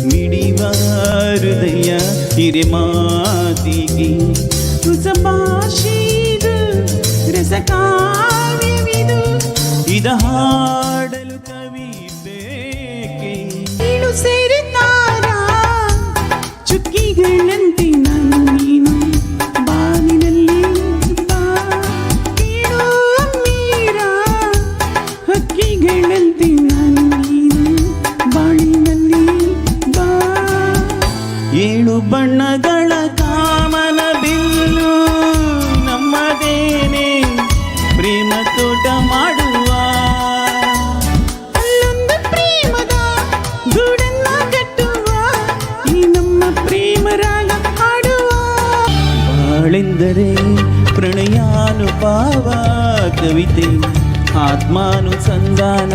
ಮಿಡಿವ ಹೃದಯ ಹಿರೆ ಮಾತಿಗೆ ಹೊಸ ಭಾಷೆದು ರಸಕಾವ್ಯವಿದು ಇದ ಹಾಡಲು ಕವಿ ಬೇಕೆ ನೀನು ಸೇರುತ್ತಾರ ಚುಕ್ಕಿಗಳಂತೆ ನಾನು ನೀನು ಬಾನಿನಲ್ಲಿ ಬಾ ಕೇಳು ಅಮ್ಮೀರ ಹಕ್ಕಿಗಳಂತೆ ನಾನು ನೀನು ಬಾಳಿನಲ್ಲಿ ಬಾ ಏಳು ಬಣ್ಣಗಳ ಕಾಮನ ಬಿಲ್ಲು ನಮ್ಮದೇನೆ ಪ್ರೇಮ ತೋಟ ಮಾಡುವ ಅಲ್ಲೊಂದು ಪ್ರೇಮದ ಗೂಡನ್ನ ಕಟ್ಟುವ ಈ ನಮ್ಮ ಪ್ರೇಮ ರಾಗ ಹಾಡುವ ಬಾಳೆಂದರೆ ಪ್ರಣಯಾನುಭಾವ ಕವಿತೆ ಆತ್ಮಾನುಸಂಧಾನ